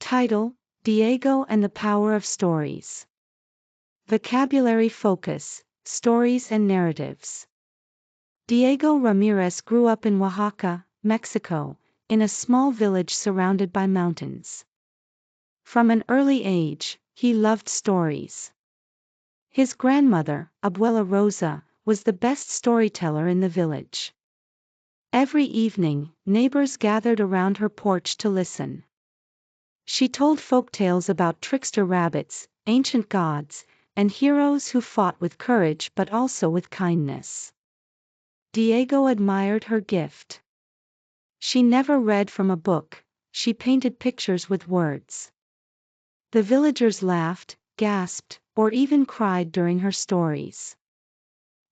Title: Diego and the Power of Stories. Vocabulary focus: Stories and Narratives. Diego Ramirez grew up in Oaxaca, Mexico, in a small village surrounded by mountains. From an early age, he loved stories. His grandmother, Abuela Rosa, was the best storyteller in the village. Every evening, neighbors gathered around her porch to listen. She told folktales about trickster rabbits, ancient gods, and heroes who fought with courage but also with kindness. Diego admired her gift. She never read from a book, she painted pictures with words. The villagers laughed, gasped, or even cried during her stories.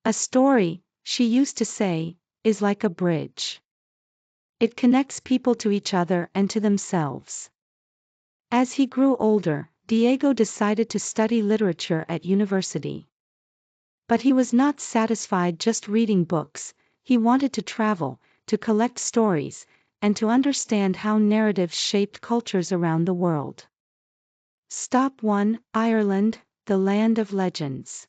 A story, she used to say, is like a bridge. It connects people to each other and to themselves. As he grew older, Diego decided to study literature at university. But he was not satisfied just reading books, he wanted to travel, to collect stories, and to understand how narratives shaped cultures around the world. Stop 1: Ireland, the land of legends.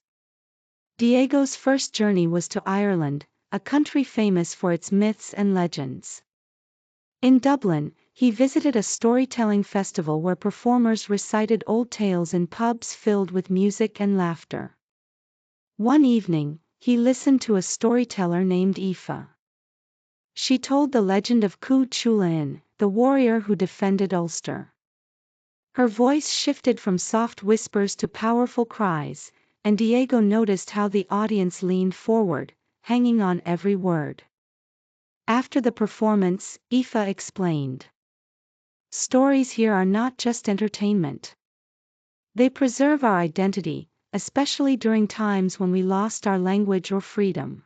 Diego's first journey was to Ireland, a country famous for its myths and legends. In Dublin, he visited a storytelling festival where performers recited old tales in pubs filled with music and laughter. One evening, he listened to a storyteller named Aoife. She told the legend of Cú Chulainn, the warrior who defended Ulster. Her voice shifted from soft whispers to powerful cries, and Diego noticed how the audience leaned forward, hanging on every word. After the performance, Aoife explained. Stories here are not just entertainment. They preserve our identity, especially during times when we lost our language or freedom.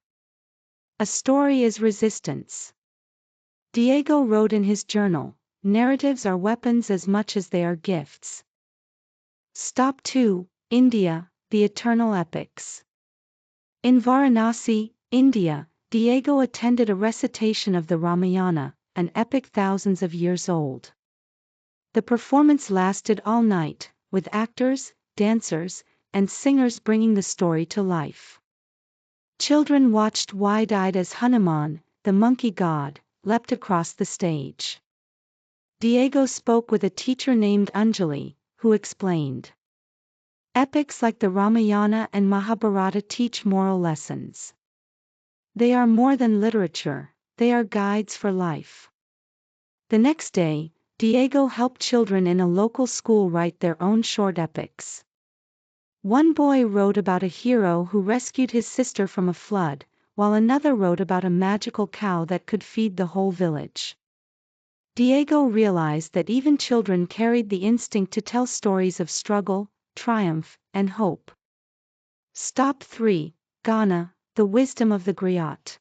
A story is resistance. Diego wrote in his journal, narratives are weapons as much as they are gifts. Stop 2: India, the eternal epics. In Varanasi, India, Diego attended a recitation of the Ramayana, an epic thousands of years old. The performance lasted all night, with actors, dancers, and singers bringing the story to life. Children watched wide-eyed as Hanuman, the monkey god, leapt across the stage. Diego spoke with a teacher named Anjali, who explained. Epics like the Ramayana and Mahabharata teach moral lessons. They are more than literature, they are guides for life. The next day, Diego helped children in a local school write their own short epics. One boy wrote about a hero who rescued his sister from a flood, while another wrote about a magical cow that could feed the whole village. Diego realized that even children carried the instinct to tell stories of struggle, triumph, and hope. Stop 3: Ghana, the wisdom of the griot.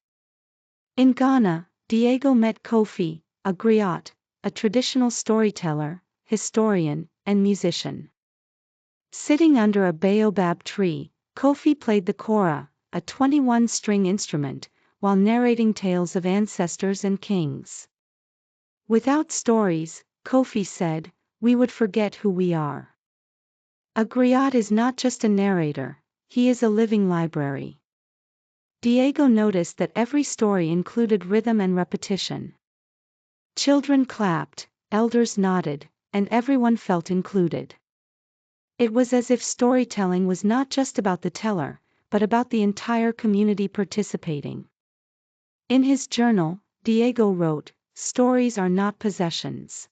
In Ghana, Diego met Kofi, a griot, a traditional storyteller, historian, and musician. Sitting under a baobab tree, Kofi played the kora, a 21-string instrument, while narrating tales of ancestors and kings. Without stories, Kofi said, we would forget who we are. A griot is not just a narrator, he is a living library. Diego noticed that every story included rhythm and repetition. Children clapped, elders nodded, and everyone felt included. It was as if storytelling was not just about the teller, but about the entire community participating. In his journal, Diego wrote, stories are not possessions.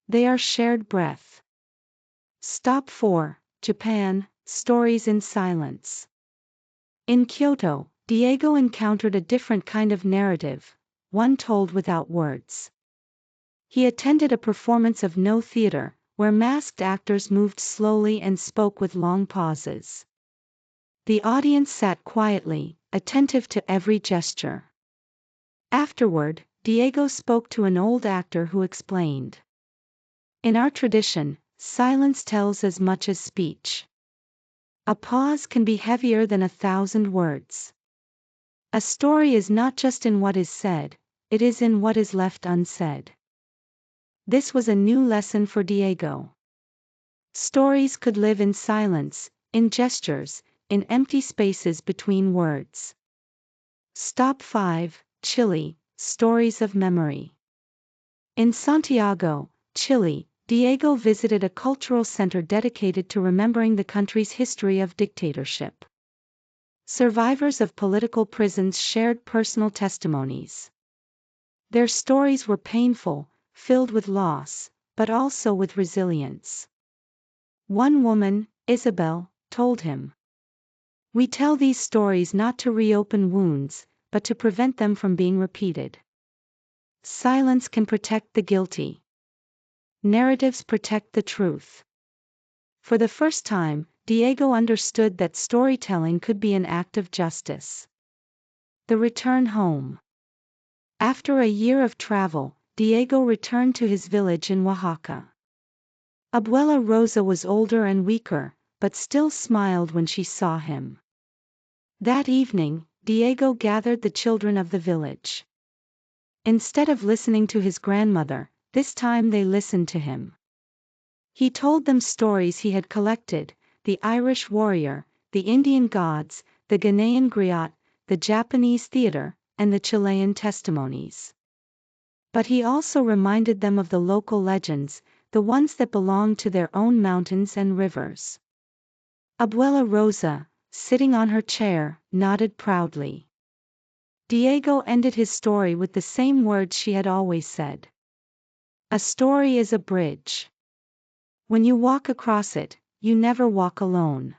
They are shared breath. Stop 4: Japan, stories in silence. In Kyoto, Diego encountered a different kind of narrative, one told without words. He attended a performance of No Theater, where masked actors moved slowly and spoke with long pauses. The audience sat quietly, attentive to every gesture. Afterward, Diego spoke to an old actor who explained. In our tradition, silence tells as much as speech. A pause can be heavier than 1,000 words. A story is not just in what is said, it is in what is left unsaid. This was a new lesson for Diego. Stories could live in silence, in gestures, in empty spaces between words. Stop 5, Chile, Stories of Memory. In Santiago, Chile, Diego visited a cultural center dedicated to remembering the country's history of dictatorship. Survivors of political prisons shared personal testimonies. Their stories were painful, filled with loss, but also with resilience. One woman, Isabel, told him, "We tell these stories not to reopen wounds, but to prevent them from being repeated. Silence can protect the guilty. Narratives protect the truth." For the first time, Diego understood that storytelling could be an act of justice. The return home. After a year of travel, Diego returned to his village in Oaxaca. Abuela Rosa was older and weaker, but still smiled when she saw him. That evening, Diego gathered the children of the village. Instead of listening to his grandmother, this time they listened to him. He told them stories he had collected: the Irish warrior, the Indian gods, the Ghanaian griot, the Japanese theater, and the Chilean testimonies. But he also reminded them of the local legends, the ones that belonged to their own mountains and rivers. Abuela Rosa, sitting on her chair, nodded proudly. Diego ended his story with the same words she had always said. A story is a bridge. When you walk across it, you never walk alone.